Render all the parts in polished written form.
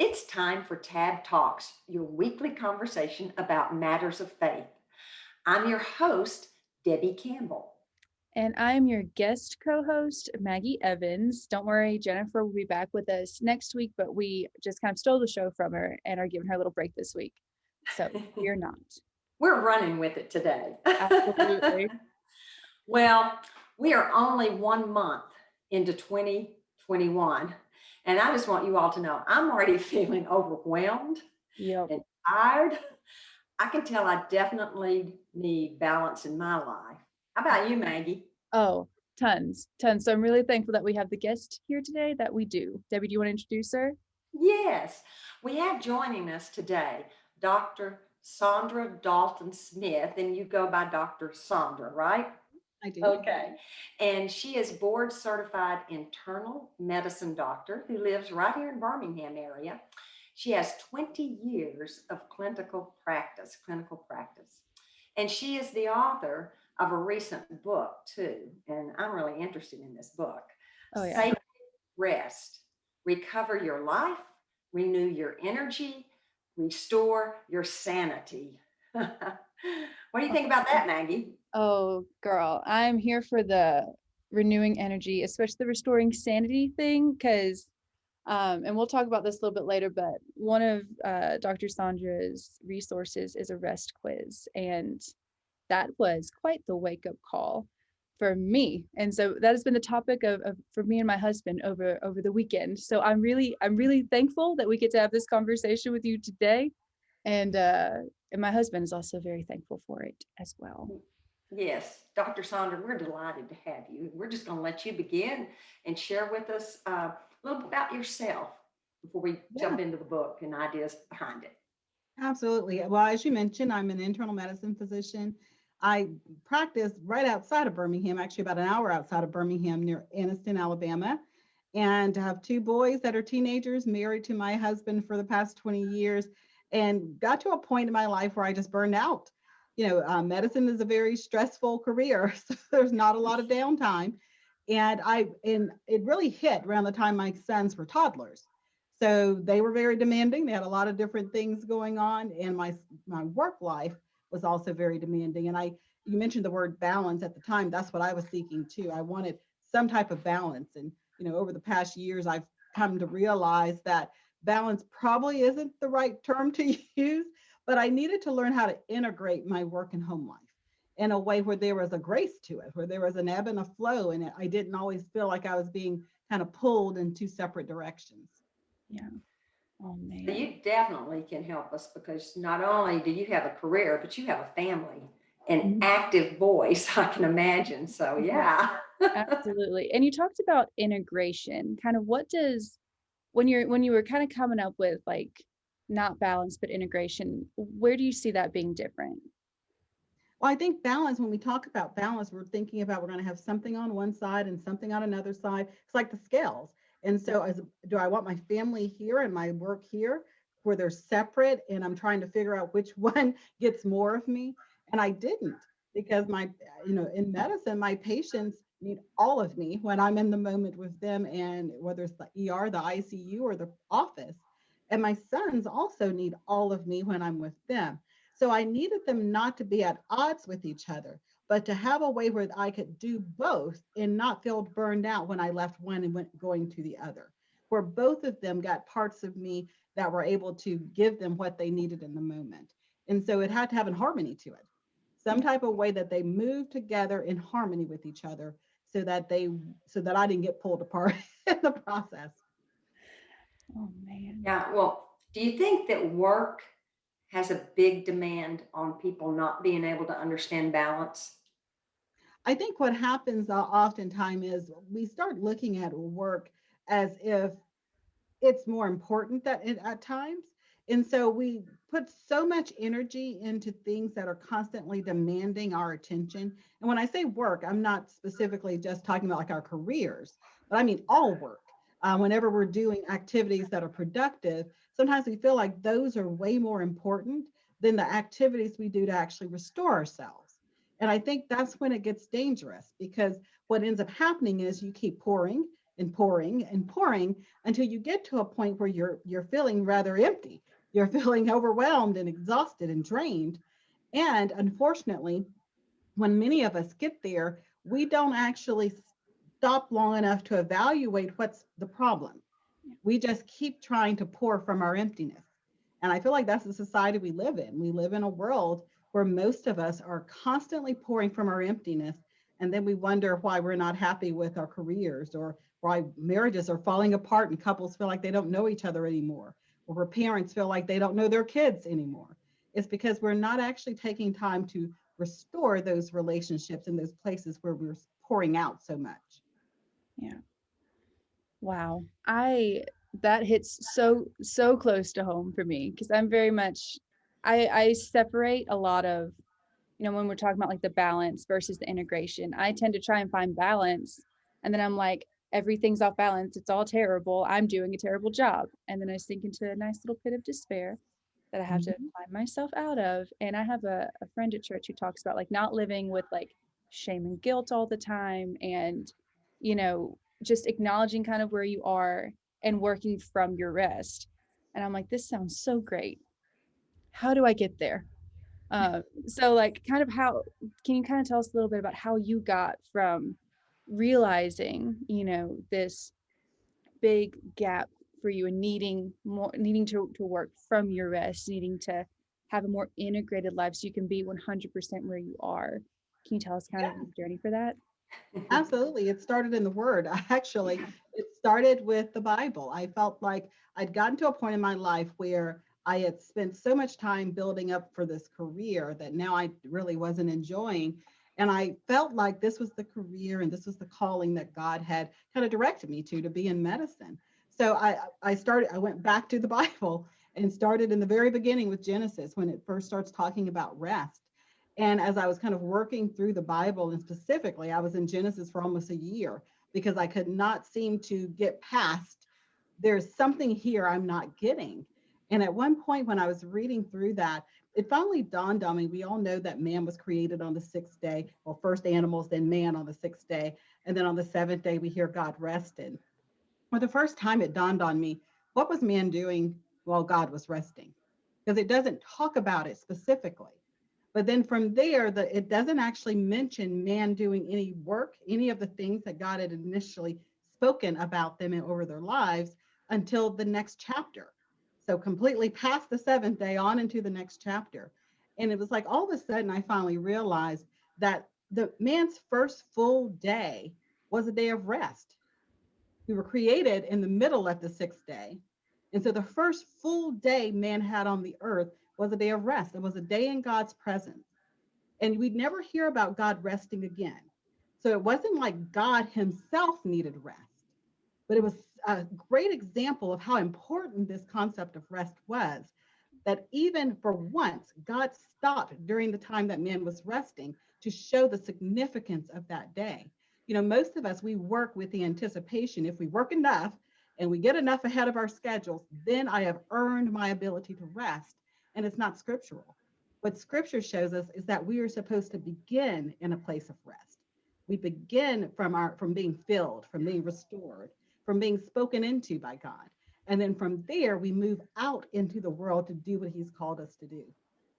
It's time for Tab Talks, your weekly conversation about matters of faith. I'm your host, Debbie Campbell. And I'm your guest co host, Maggie Evans. Don't worry, Jennifer will be back with us next week, but we just kind of stole the show from her and are giving her a little break this week. So you're not. We're running with it today. Absolutely. Well, we are only 1 month into 2021, and I just want you all to know I'm already feeling overwhelmed Yep. and tired. I can tell I definitely need balance in my life. How about you, Maggie? Oh, tons, tons. So I'm really thankful that we have the guest here today that we do. Debbie, do you want to introduce her? Yes, we have joining us today Dr. Saundra Dalton-Smith, and you go by Dr. Saundra, right? I do. Okay. And she is board certified internal medicine doctor who lives right here in Birmingham area. She has 20 years of clinical practice. And she is the author of a recent book too. And I'm really interested in this book. Oh, yeah. Sacred Rest. Recover your life, renew your energy, restore your sanity. What do you think about that, Maggie? Oh, girl, I'm here for the renewing energy, especially the restoring sanity thing, because and we'll talk about this a little bit later, but one of Dr. Saundra's resources is a rest quiz. And that was quite the wake-up call for me. And so that has been the topic of for me and my husband over the weekend. So I'm really thankful that we get to have this conversation with you today. And my husband is also very thankful for it as well. Yes, Dr. Saundra, we're delighted to have you. We're just going to let you begin and share with us a little bit about yourself before we jump into the book and ideas behind it. Absolutely. Well, as you mentioned, I'm an internal medicine physician. I practice right outside of Birmingham, actually about an hour outside of Birmingham near Anniston, Alabama. And I have two boys that are teenagers, married to my husband for the past 20 years, and got to a point in my life where I just burned out. Medicine is a very stressful career, so there's not a lot of downtime. And it really hit around the time my sons were toddlers. So they were very demanding. They had a lot of different things going on, and my work life was also very demanding. And you mentioned the word balance at the time. That's what I was seeking too. I wanted some type of balance. And over the past years, I've come to realize that balance probably isn't the right term to use, but I needed to learn how to integrate my work and home life in a way where there was a grace to it, where there was an ebb and a flow, and I didn't always feel like I was being kind of pulled in two separate directions. Yeah. Oh So man. you definitely can help us because not only do you have a career, but you have a family and active boys, I can imagine. So yeah. Absolutely. And you talked about integration. Kind of what does when you were kind of coming up with like not balance but integration, where do you see that being different? Well, I think balance, when we talk about balance, we're thinking about we're going to have something on one side and something on another side. It's like the scales. And so do I want my family here and my work here where they're separate and I'm trying to figure out which one gets more of me? And I didn't, because in medicine, my patients need all of me when I'm in the moment with them, and whether it's the ER, the ICU, or the office. And my sons also need all of me when I'm with them. So I needed them not to be at odds with each other, but to have a way where I could do both and not feel burned out when I left one and went going to the other, where both of them got parts of me that were able to give them what they needed in the moment. And so it had to have a harmony to it, some type of way that they move together in harmony with each other so that I didn't get pulled apart in the process. Oh man. Yeah. Well, do you think that work has a big demand on people not being able to understand balance? I think what happens oftentimes is we start looking at work as if it's more important at times. And so we put so much energy into things that are constantly demanding our attention. And when I say work, I'm not specifically just talking about like our careers, but I mean all work. Whenever we're doing activities that are productive, sometimes we feel like those are way more important than the activities we do to actually restore ourselves. And I think that's when it gets dangerous, because what ends up happening is you keep pouring and pouring until you get to a point where you're feeling rather empty. You're feeling overwhelmed and exhausted and drained. And unfortunately, when many of us get there, we don't actually stop long enough to evaluate what's the problem. We just keep trying to pour from our emptiness. And I feel like that's the society we live in. We live in a world where most of us are constantly pouring from our emptiness. And then we wonder why we're not happy with our careers, or why marriages are falling apart and couples feel like they don't know each other anymore, or where parents feel like they don't know their kids anymore. It's because we're not actually taking time to restore those relationships in those places where we're pouring out so much. Yeah. Wow. That hits so close to home for me, because I'm very much, I separate a lot of, when we're talking about like the balance versus the integration. I tend to try and find balance, and then I'm like, everything's off balance, it's all terrible, I'm doing a terrible job, and then I sink into a nice little pit of despair that I have to Mhm. climb myself out of. And I have a friend at church who talks about like not living with like shame and guilt all the time, and you know just acknowledging kind of where you are and working from your rest. And I'm like, this sounds so great, how do I get there? So like, kind of how can you kind of tell us a little bit about how you got from realizing this big gap for you, and needing to work from your rest, needing to have a more integrated life so you can be 100% where you are? Can you tell us kind of your journey for that? Absolutely. It started in the Word. Actually, it started with the Bible. I felt like I'd gotten to a point in my life where I had spent so much time building up for this career that now I really wasn't enjoying. And I felt like this was the career and this was the calling that God had kind of directed me to be in medicine. So I went back to the Bible and started in the very beginning with Genesis, when it first starts talking about rest. And as I was kind of working through the Bible, and specifically, I was in Genesis for almost a year because I could not seem to get past, there's something here I'm not getting. And at one point, when I was reading through that, it finally dawned on me. We all know that man was created on the sixth day. Well, first animals, then man on the sixth day. And then on the seventh day, we hear God rested. For the first time, it dawned on me, what was man doing while God was resting? Because it doesn't talk about it specifically. But then from there, it doesn't actually mention man doing any work, any of the things that God had initially spoken about them and over their lives, until the next chapter. So completely past the seventh day on into the next chapter. And it was like all of a sudden I finally realized that the man's first full day was a day of rest. We were created in the middle of the sixth day. And so the first full day man had on the earth was a day of rest. It was a day in God's presence. And we'd never hear about God resting again. So it wasn't like God himself needed rest, but it was a great example of how important this concept of rest was, that even for once, God stopped during the time that man was resting to show the significance of that day. Most of us, we work with the anticipation, if we work enough and we get enough ahead of our schedules, then I have earned my ability to rest. And it's not scriptural. What scripture shows us is that we are supposed to begin in a place of rest. We begin from being filled, from being restored, from being spoken into by God. And then from there, we move out into the world to do what he's called us to do.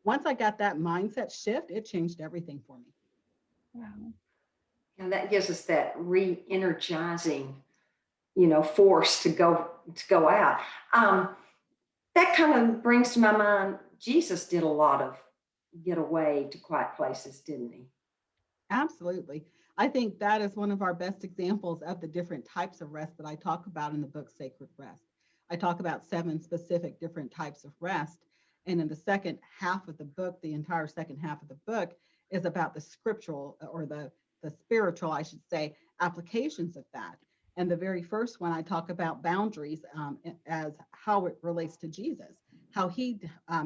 Once I got that mindset shift, it changed everything for me. Wow. And that gives us that re-energizing, force to go out. That kind of brings to my mind, Jesus did a lot of get away to quiet places, didn't he? Absolutely. I think that is one of our best examples of the different types of rest that I talk about in the book Sacred Rest. I talk about 7 specific different types of rest. And in the second half of the book, the entire second half of the book is about the scriptural, or the spiritual, I should say, applications of that. And the very first one, I talk about boundaries, as how it relates to Jesus, how he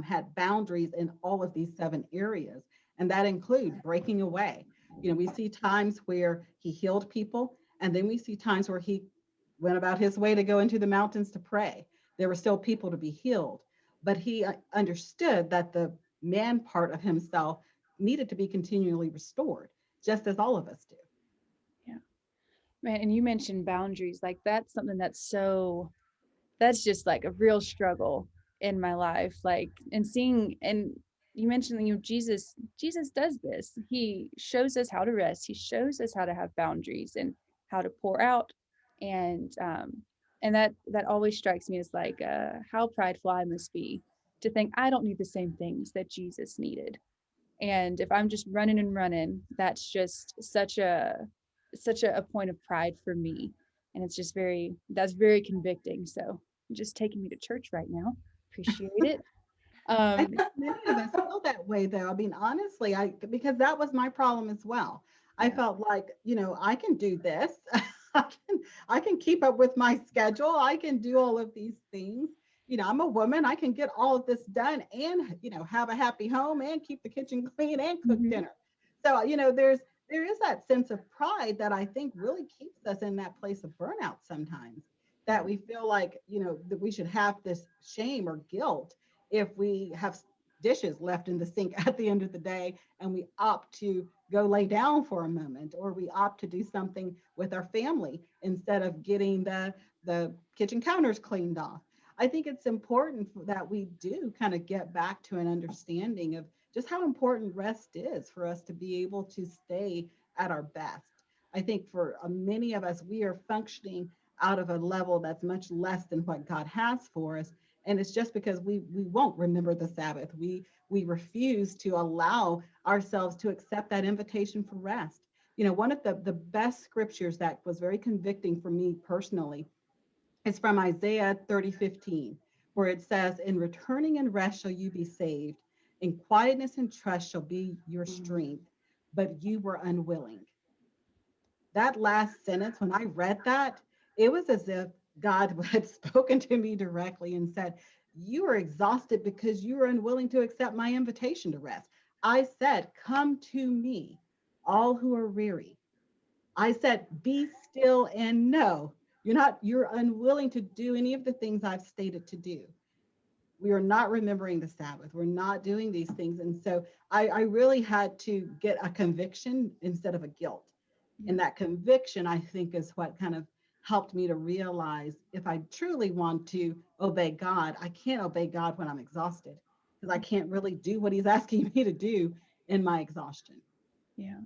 had boundaries in all of these 7 areas. And that include breaking away. We see times where he healed people, and then we see times where he went about his way to go into the mountains to pray. There were still people to be healed, but he understood that the man part of himself needed to be continually restored, just as all of us do. Yeah. Man, and you mentioned boundaries. Like that's something that's just like a real struggle in my life. Like, and seeing, and you mentioned, Jesus does this. He shows us how to rest. He shows us how to have boundaries and how to pour out. And that always strikes me as like how prideful I must be to think I don't need the same things that Jesus needed. And if I'm just running and running, that's just such a point of pride for me. And it's just that's very convicting. So you're just taking me to church right now. Appreciate it. I Um, think many of us feel that way, though. I mean, honestly, because that was my problem as well. I yeah. felt like, I can do this. I can keep up with my schedule. I can do all of these things. I'm a woman. I can get all of this done and, have a happy home and keep the kitchen clean and cook Mhm. dinner. So, there is that sense of pride that I think really keeps us in that place of burnout sometimes. That we feel like, that we should have this shame or guilt if we have dishes left in the sink at the end of the day and we opt to go lay down for a moment, or we opt to do something with our family instead of getting the kitchen counters cleaned off. I think it's important that we do kind of get back to an understanding of just how important rest is for us to be able to stay at our best. I think for many of us, we are functioning out of a level that's much less than what God has for us, and it's just because we won't remember the Sabbath. We refuse to allow ourselves to accept that invitation for rest. One of the best scriptures that was very convicting for me personally is from Isaiah 30:15, where it says, "In returning and rest shall you be saved, in quietness and trust shall be your strength, but you were unwilling." That last sentence, when I read that, it was as if God had spoken to me directly and said, "You are exhausted because you are unwilling to accept my invitation to rest." I said, "Come to me, all who are weary." I said, "Be still and know." You're unwilling to do any of the things I've stated to do. We are not remembering the Sabbath. We're not doing these things. And so I really had to get a conviction instead of a guilt. Yeah. And that conviction, I think, is what kind of helped me to realize if I truly want to obey God, I can't obey God when I'm exhausted because I can't really do what he's asking me to do in my exhaustion. Yeah.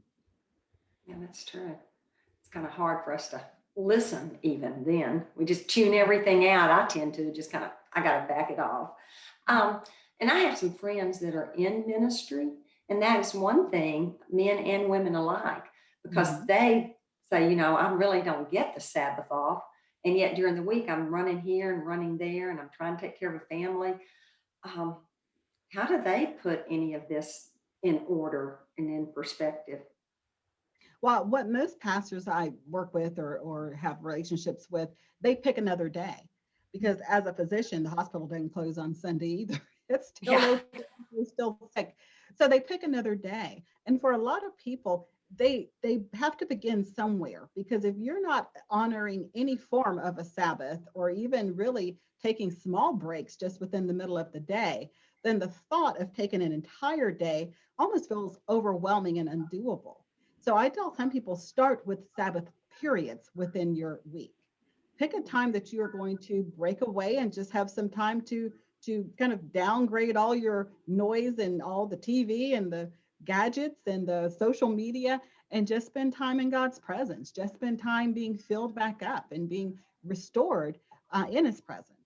Yeah, that's true. It's kind of hard for us to listen even then. We just tune everything out. I tend to just kind of, I got to back it off. Um, and I have some friends that are in ministry, and that is one thing, men and women alike, because Mhm. they say, I really don't get the Sabbath off. And yet during the week, I'm running here and running there, and I'm trying to take care of a family. Um, how do they put any of this in order and in perspective? Well, what most pastors I work with or have relationships with, they pick another day because as a physician, the hospital doesn't close on Sunday either. It's still Yeah. open, we're still sick. So they pick another day. And for a lot of people, they have to begin somewhere because if you're not honoring any form of a Sabbath or even really taking small breaks just within the middle of the day, then the thought of taking an entire day almost feels overwhelming and undoable. So I tell some people start with Sabbath periods within your week. Pick a time that you are going to break away and just have some time to kind of downgrade all your noise and all the TV and the gadgets and the social media and just spend time in God's presence. Just spend time being filled back up and being restored in his presence.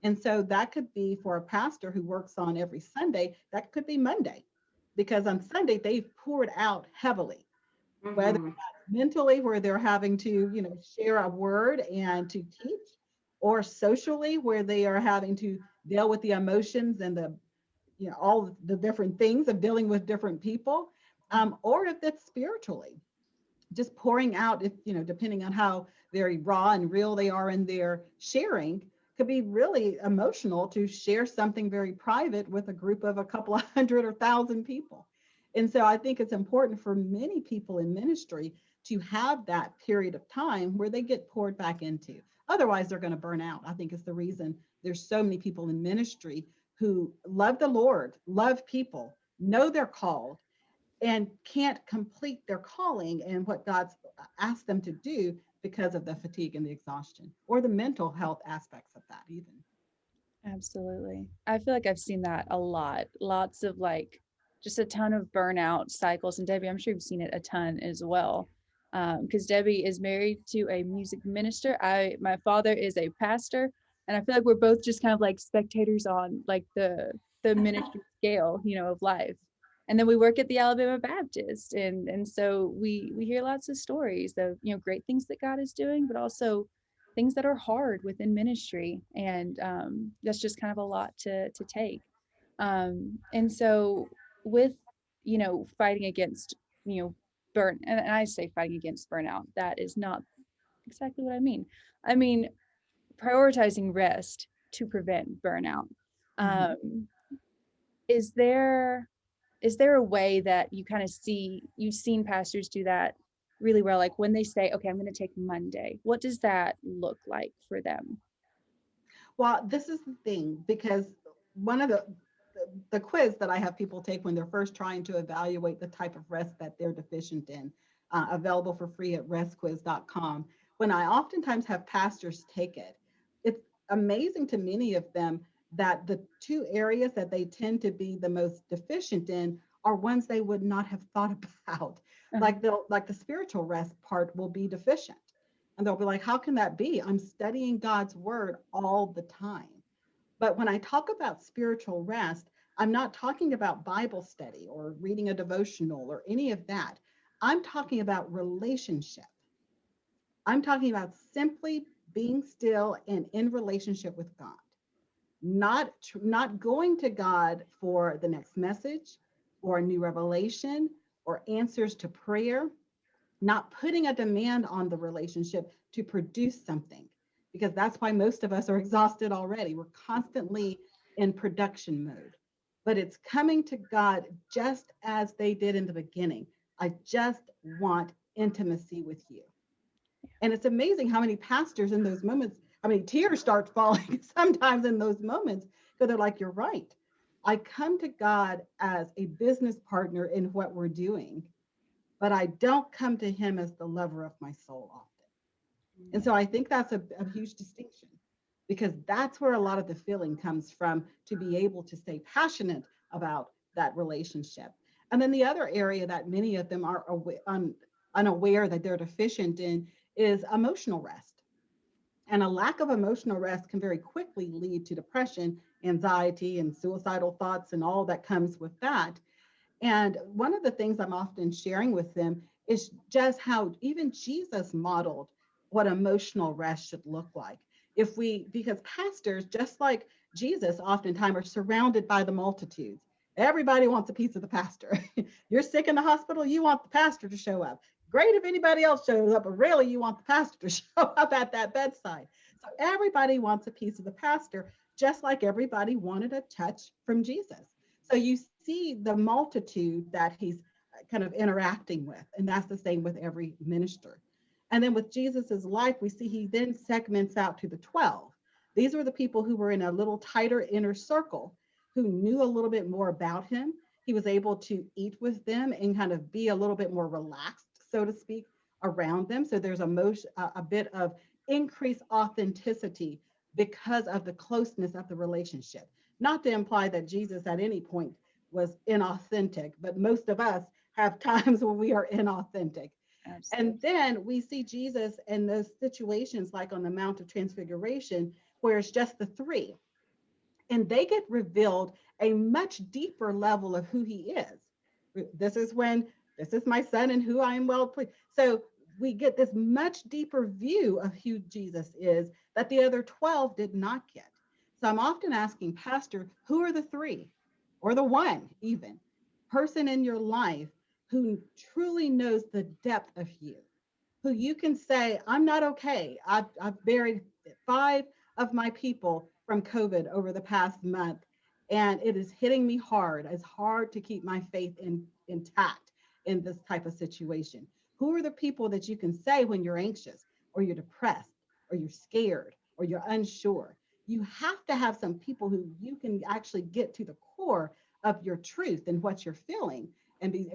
And so that could be for a pastor who works on every Sunday, that could be Monday, because on Sunday they've poured out heavily, whether Hmm. mentally where they're having to share a word and to teach, or socially where they are having to deal with the emotions and the all the different things of dealing with different people, or if it's spiritually just pouring out, if depending on how very raw and real they are in their sharing, could be really emotional to share something very private with a group of a couple of hundred or thousand people. And so I think it's important for many people in ministry to have that period of time where they get poured back into. Otherwise they're going to burn out. I think it's the reason there's so many people in ministry who love the Lord, love people, know they're called, and can't complete their calling and what God's asked them to do because of the fatigue and the exhaustion, or the mental health aspects of that even. Absolutely. I feel like I've seen that a lot. Lots of like just a ton of burnout cycles. And Debbie, I'm sure you've seen it a ton as well. Because Debbie is married to a music minister. My father is a pastor, and I feel like we're both just kind of like spectators on like the ministry scale, of life. And then we work at the Alabama Baptist, and so we hear lots of stories of great things that God is doing, but also things that are hard within ministry, and that's just kind of a lot to take. And so with fighting against and I say fighting against burnout, that is not exactly what I mean prioritizing rest to prevent burnout. Mhm. Is there a way that you kind of you've seen pastors do that really well, like when they say, okay, I'm going to take Monday, what does that look like for them? Well, this is the thing, because one of the quiz that I have people take when they're first trying to evaluate the type of rest that they're deficient in, available for free at restquiz.com. When I oftentimes have pastors take it, it's amazing to many of them that the two areas that they tend to be the most deficient in are ones they would not have thought about. Uh-huh. Like the spiritual rest part will be deficient. And they'll be like, how can that be? I'm studying God's word all the time. But when I talk about spiritual rest, I'm not talking about Bible study or reading a devotional or any of that. I'm talking about relationship. I'm talking about simply being still and in relationship with God, not going to God for the next message or a new revelation or answers to prayer, not putting a demand on the relationship to produce something, because that's why most of us are exhausted already. We're constantly in production mode, but it's coming to God just as they did in the beginning. I just want intimacy with you. And it's amazing how many pastors in those moments, I mean, tears start falling sometimes in those moments, because they're like, you're right. I come to God as a business partner in what we're doing, but I don't come to him as the lover of my soul often. And so I think that's a huge distinction, because that's where a lot of the feeling comes from, to be able to stay passionate about that relationship. And then the other area that many of them are unaware that they're deficient in is emotional rest. And a lack of emotional rest can very quickly lead to depression, anxiety, and suicidal thoughts, and all that comes with that. And one of the things I'm often sharing with them is just how even Jesus modeled what emotional rest should look like. Because pastors, just like Jesus, oftentimes are surrounded by the multitudes. Everybody wants a piece of the pastor. You're sick in the hospital, you want the pastor to show up. Great if anybody else shows up, but really you want the pastor to show up at that bedside. So everybody wants a piece of the pastor, just like everybody wanted a touch from Jesus. So you see the multitude that he's kind of interacting with, and that's the same with every minister. And then with Jesus's life, we see he then segments out to the 12. These were the people who were in a little tighter inner circle, who knew a little bit more about him. He was able to eat with them and kind of be a little bit more relaxed, so to speak, around them. So there's a bit of increased authenticity because of the closeness of the relationship. Not to imply that Jesus at any point was inauthentic, but most of us have times when we are inauthentic. Absolutely. And then we see Jesus in those situations like on the Mount of Transfiguration, where it's just the three, and they get revealed a much deeper level of who he is. This is my son in who I am well pleased. So we get this much deeper view of who Jesus is that the other 12 did not get. So I'm often asking, Pastor, who are the three or the one even person in your life who truly knows the depth of you, who you can say, I'm not okay. I've buried 5 of my people from COVID over the past month, and it is hitting me hard. It's hard to keep my faith intact in this type of situation. Who are the people that you can say when you're anxious or you're depressed or you're scared or you're unsure? You have to have some people who you can actually get to the core of your truth and what you're feeling, and be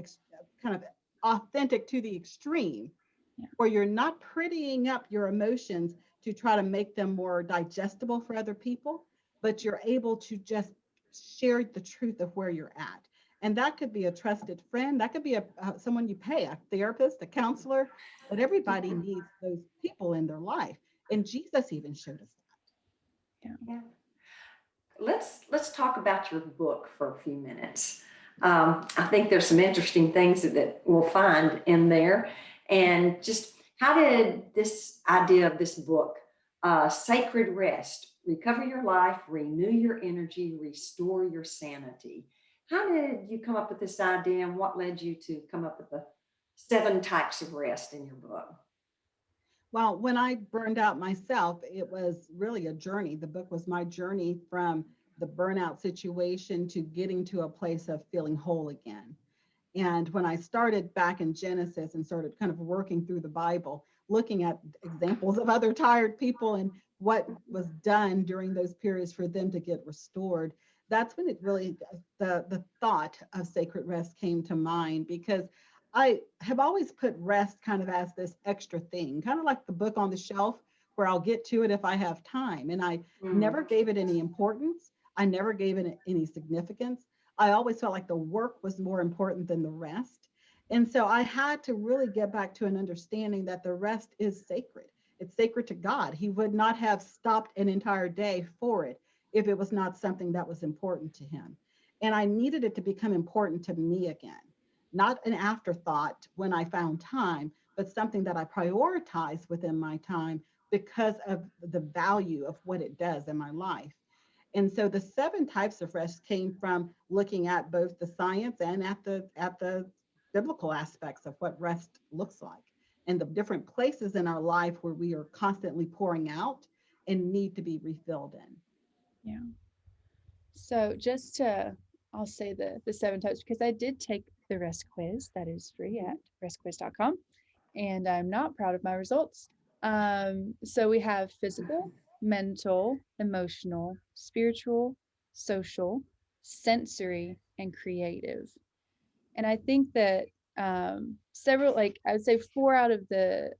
kind of authentic to the extreme, Yeah. where you're not prettying up your emotions to try to make them more digestible for other people, but you're able to just share the truth of where you're at. And that could be a trusted friend, that could be someone you pay, a therapist, a counselor, but everybody needs those people in their life. And Jesus even showed us Yeah. Let's talk about your book for a few minutes. I think there's some interesting things that we'll find in there, and just how did this idea of this book, Sacred Rest, recover your life, renew your energy, restore your sanity. How did you come up with this idea, and what led you to come up with the 7 types of rest in your book? Well, when I burned out myself, it was really a journey. The book was my journey from the burnout situation to getting to a place of feeling whole again. And when I started back in Genesis and started kind of working through the Bible, looking at examples of other tired people and what was done during those periods for them to get restored, that's when it really, the thought of sacred rest came to mind, because I have always put rest kind of as this extra thing, kind of like the book on the shelf where I'll get to it if I have time. And I never Mm. gave it any importance. I never gave it any significance. I always felt like the work was more important than the rest. And so I had to really get back to an understanding that the rest is sacred. It's sacred to God. He would not have stopped an entire day for it if it was not something that was important to him. And I needed it to become important to me again, not an afterthought when I found time, but something that I prioritize within my time because of the value of what it does in my life. And so the 7 types of rest came from looking at both the science and at the biblical aspects of what rest looks like, and the different places in our life where we are constantly pouring out and need to be refilled in. Yeah. So just to, I'll say the 7 types, because I did take the rest quiz that is free at restquiz.com, and I'm not proud of my results. So we have physical, mental, emotional, spiritual, social, sensory, and creative. And I think that several, like I would say 4 out of the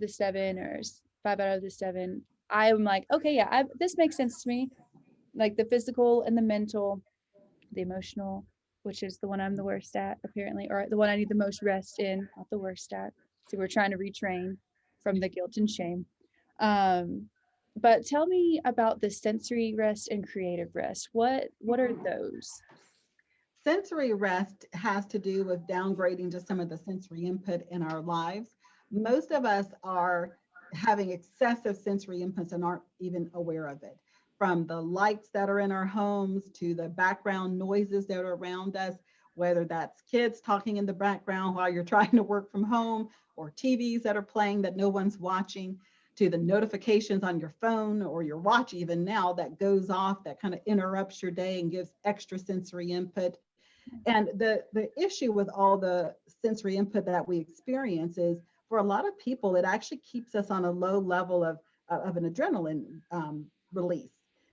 7, or 5 out of the 7, I'm like, okay, yeah, this makes sense to me. Like the physical and the mental, the emotional, which is the one I'm the worst at apparently, or the one I need the most rest in, not the worst at. So we're trying to retrain from the guilt and shame. Um, but tell me about the sensory rest and creative rest. What are those? Sensory rest has to do with downgrading just some of the sensory input in our lives. Most of us are having excessive sensory inputs and aren't even aware of it. From the lights that are in our homes to the background noises that are around us, whether that's kids talking in the background while you're trying to work from home, or TVs that are playing that no one's watching, to the notifications on your phone or your watch even now that goes off, that kind of interrupts your day and gives extra sensory input. And the issue with all the sensory input that we experience is, for a lot of people, it actually keeps us on a low level of an adrenaline release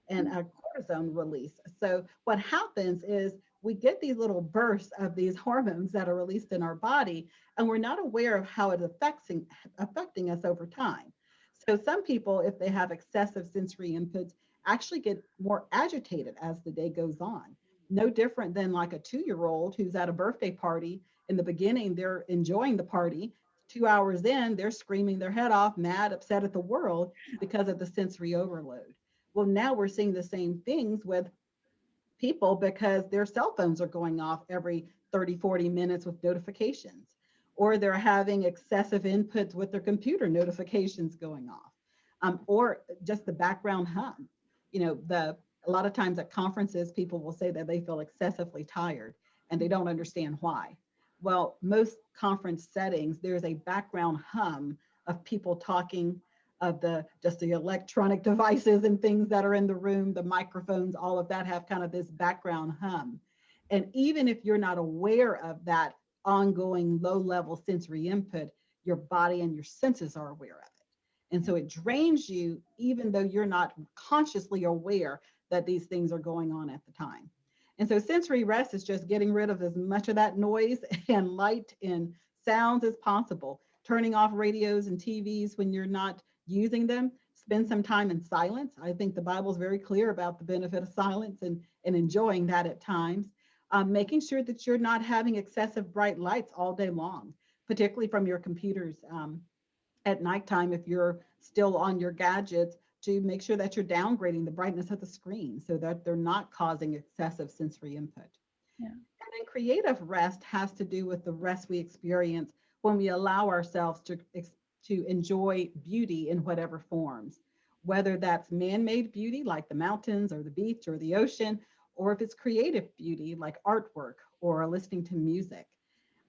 and a cortisone release. So what happens is we get these little bursts of these hormones that are released in our body, and we're not aware of how it affecting us over time. So some people, if they have excessive sensory inputs, actually get more agitated as the day goes on. No different than like a 2-year-old who's at a birthday party. In the beginning, they're enjoying the party. 2 hours in, they're screaming their head off, mad, upset at the world because of the sensory overload. Well, now we're seeing the same things with people because their cell phones are going off every 30, 40 minutes with notifications, or they're having excessive inputs with their computer notifications going off, or just the background hum. A lot of times at conferences, people will say that they feel excessively tired and they don't understand why. Well, most conference settings, there's a background hum of people talking, of the electronic devices and things that are in the room, the microphones, all of that have kind of this background hum. And even if you're not aware of that ongoing low level sensory input, your body and your senses are aware of it. And so it drains you, even though you're not consciously aware that these things are going on at the time. And so sensory rest is just getting rid of as much of that noise and light and sounds as possible, turning off radios and TVs when you're not using them. Spend some time in silence. I think the Bible is very clear about the benefit of silence and enjoying that at times. Making sure that you're not having excessive bright lights all day long, particularly from your computers at nighttime. If you're still on your gadgets, to make sure that you're downgrading the brightness of the screen so that they're not causing excessive sensory input. Yeah. And then creative rest has to do with the rest we experience when we allow ourselves to enjoy beauty in whatever forms, whether that's man-made beauty like the mountains or the beach or the ocean, or if it's creative beauty like artwork or listening to music.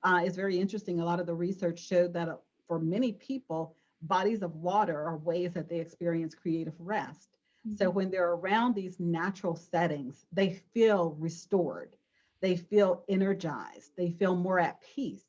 It's very interesting. A lot of the research showed that for many people, bodies of water are ways that they experience creative rest. So when they're around these natural settings, they feel restored, they feel energized, they feel more at peace.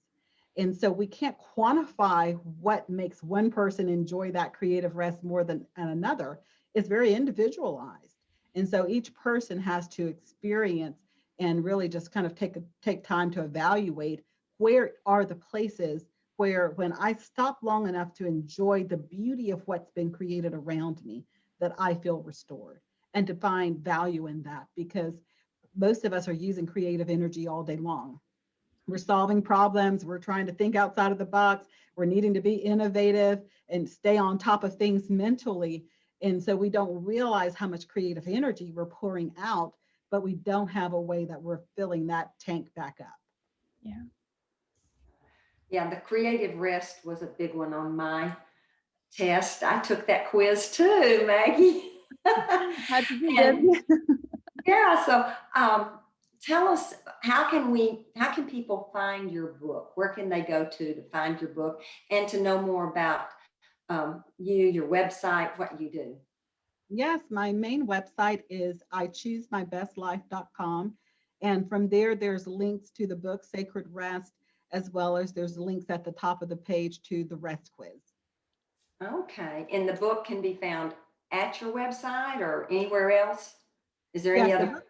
And so we can't quantify what makes one person enjoy that creative rest more than another. It's very individualized. And so each person has to experience and really just kind of take time to evaluate where are the places where when I stop long enough to enjoy the beauty of what's been created around me, that I feel restored, and to find value in that, because most of us are using creative energy all day long. We're solving problems. We're trying to think outside of the box. We're needing to be innovative and stay on top of things mentally. And so we don't realize how much creative energy we're pouring out, but we don't have a way that we're filling that tank back up. Yeah. Yeah, the creative rest was a big one on my test. I took that quiz too, Maggie. How'd you do, And Debbie? yeah, so tell us, how can people find your book? Where can they go to find your book and to know more about your website, what you do? Yes, my main website is ichoosemybestlife.com. And from there, there's links to the book Sacred Rest, as well as there's links at the top of the page to the rest quiz. Okay, and the book can be found at your website or anywhere else? Is there any Yes, other?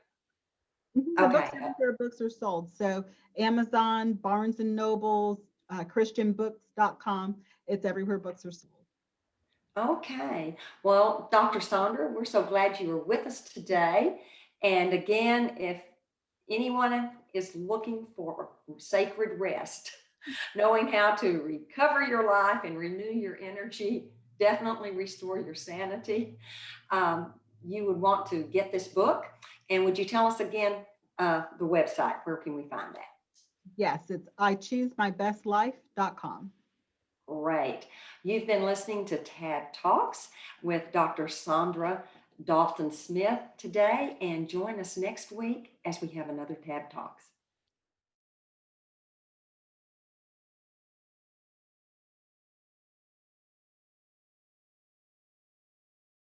the Okay, books are everywhere books are sold. So Amazon, Barnes and Nobles, christianbooks.com, it's everywhere books are sold. okay. Well, Dr. Saundra, we're so glad you were with us today. And again, if anyone is looking for sacred rest, knowing how to recover your life and renew your energy, definitely restore your sanity, you would want to get this book. And would you tell us again the website? Where can we find that? Yes, it's ichoosemybestlife.com. Great. You've been listening to TAD Talks with Dr. Saundra Dalton-Smith today, and join us next week as we have another TAD Talks.